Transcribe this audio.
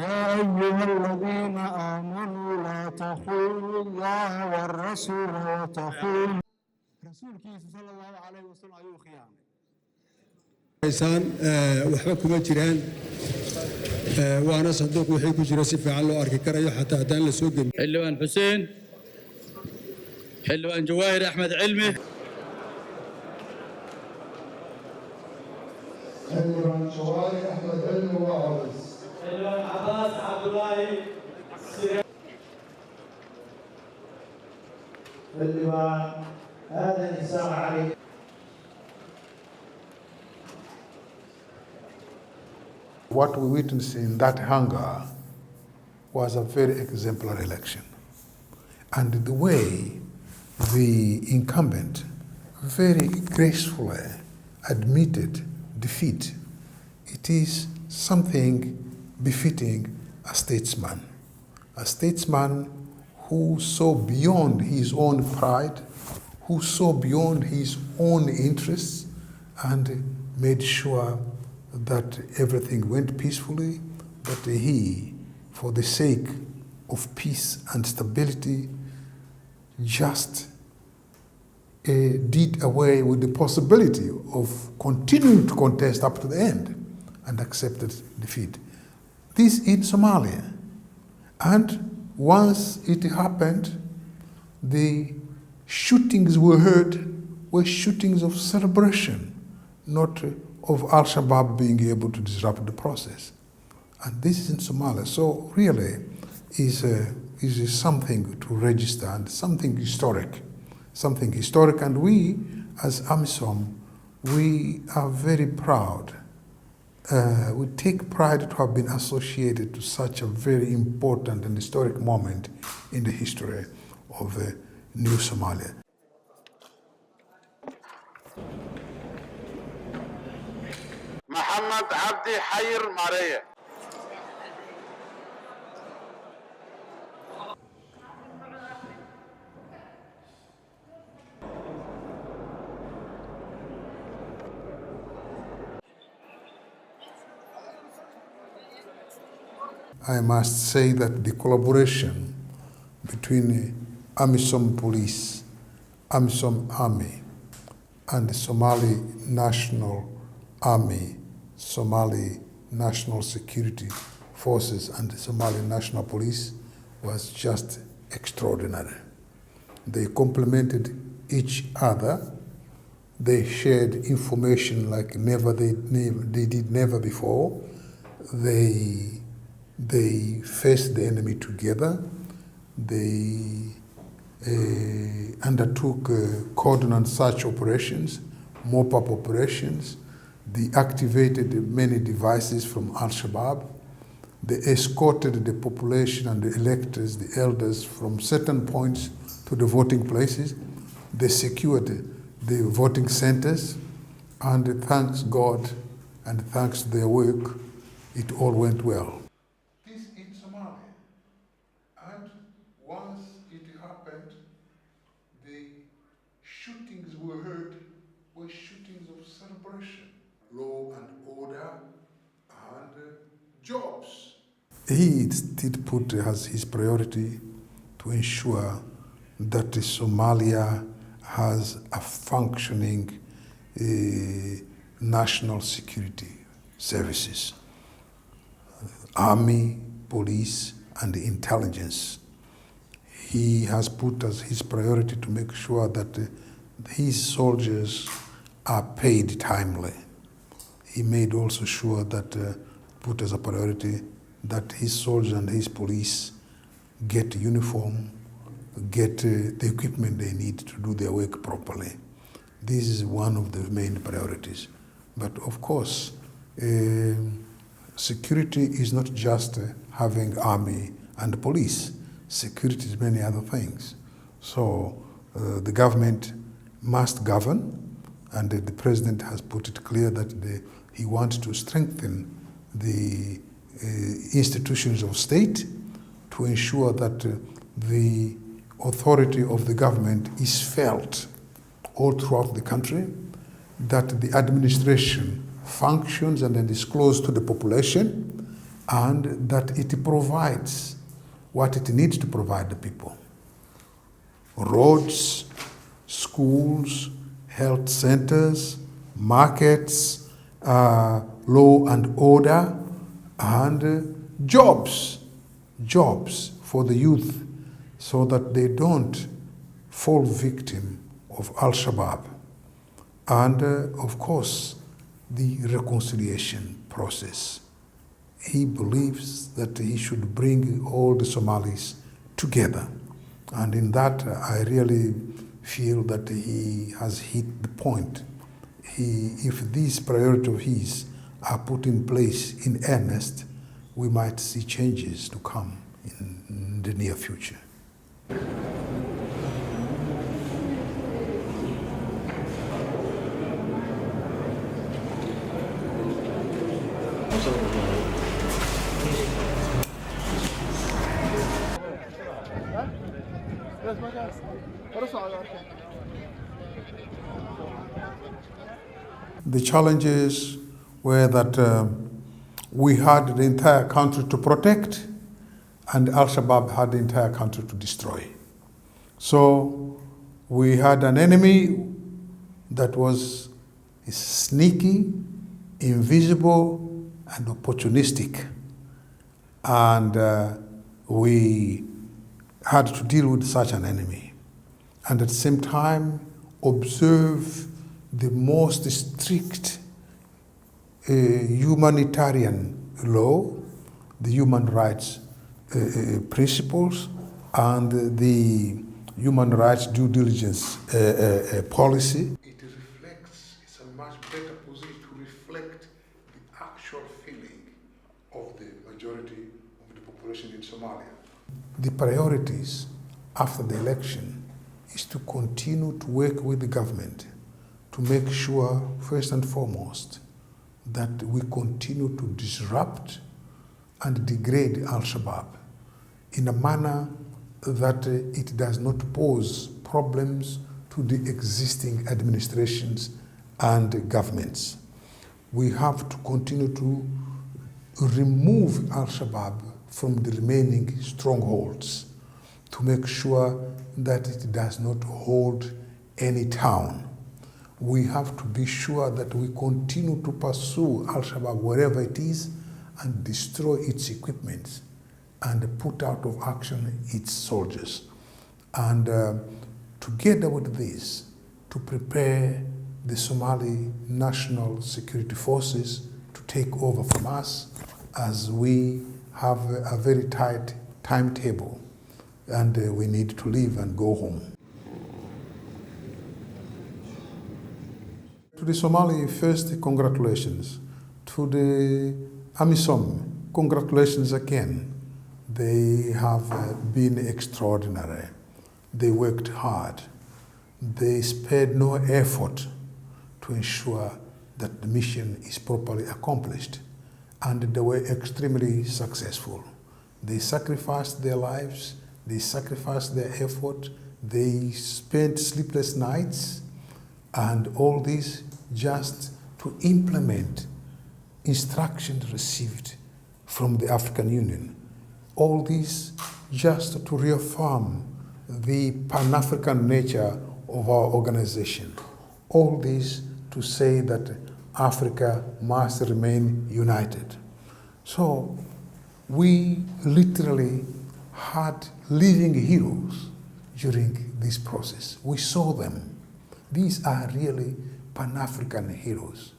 يا أيها الذين آمنوا لا تخونوا الله والرسول وتخونوا رسولكيس صلى الله عليه وسلم أيها خيانة waxba kuma jiraan waana sanduuq wixii ku jira si fiican loo arki karayo xataa haddaan la soo gelin xildhibaan xuseen xildhibaan jawaahir axmed cilmi xildhibaan jawaahir axmed cilmi waa codis xildhibaan cabaas cabdulaahi xildhibaan aadan isaaq cali. What we witnessed in that hangar was a very exemplary election. And the way the incumbent very gracefully admitted defeat, it is something befitting a statesman who saw beyond his own pride, who saw beyond his own interests, and made sure that everything went peacefully, that he, for the sake of peace and stability, just did away with the possibility of continuing to contest up to the end and accepted defeat. This in Somalia. And once it happened, the shootings were heard were shootings of celebration, not of Al-Shabaab being able to disrupt the process. And this is in Somalia. So really is something to register and something historic. And we, as AMISOM, we are very proud. We take pride to have been associated to such a very important and historic moment in the history of New Somalia. محمد عبدي حير ماريا I must say that the collaboration between AMISOM Police, AMISOM Army, and the Somali National Army, Somali National Security Forces, and the Somali National Police was just extraordinary. They complemented each other. They shared information like they did never before. They faced the enemy together. They undertook cordon and search operations, mop-up operations. They activated many devices from Al-Shabaab. They escorted the population and the electors, the elders, from certain points to the voting places. They secured the voting centers, and thanks God and thanks to their work, it all went well. This in Somalia. And once it happened, the shootings were heard, were shootings of celebration, law and order, and jobs. He did put as his priority to ensure that Somalia has a functioning national security services, army, police, and intelligence. He has put as his priority to make sure that his soldiers are paid timely. He made also sure that, put as a priority, that his soldiers and his police get uniform, get the equipment they need to do their work properly. This is one of the main priorities. But of course, security is not just having army and police. Security is many other things. So the government must govern, and the president has put it clear that he wants to strengthen the institutions of state to ensure that the authority of the government is felt all throughout the country, that the administration functions and then is close to the population, and that it provides what it needs to provide the people. Roads, schools, health centers, markets, law and order, and jobs for the youth so that they don't fall victim of Al-Shabaab. And of course, the reconciliation process. He believes that he should bring all the Somalis together. And in that, I really feel that he has hit the point. If these priorities of his are put in place in earnest, we might see changes to come in the near future. The challenges were that we had the entire country to protect, and Al-Shabaab had the entire country to destroy. So we had an enemy that was sneaky, invisible, and opportunistic. And we had to deal with such an enemy. And at the same time, observe the most strict humanitarian law, the human rights principles, and the human rights due diligence policy. It reflects, it's a much better position to reflect the actual feeling of the majority of the population in Somalia. The priorities after the election is to continue to work with the government to make sure, first and foremost, that we continue to disrupt and degrade Al-Shabaab in a manner that it does not pose problems to the existing administrations and governments. We have to continue to remove Al-Shabaab from the remaining strongholds to make sure that it does not hold any town. We have to be sure that we continue to pursue Al-Shabaab wherever it is and destroy its equipment and put out of action its soldiers. And together with this, to prepare the Somali National Security Forces to take over from us, as we have a very tight timetable and we need to leave and go home. To the Somali, first, congratulations. To the AMISOM, congratulations again. They have been extraordinary. They worked hard. They spared no effort to ensure that the mission is properly accomplished. And they were extremely successful. They sacrificed their lives, they sacrificed their effort, they spent sleepless nights, and all this just to implement instructions received from the African Union. All this just to reaffirm the Pan-African nature of our organization. All this to say that Africa must remain united. So we literally had living heroes during this process. We saw them. These are really Pan-African heroes.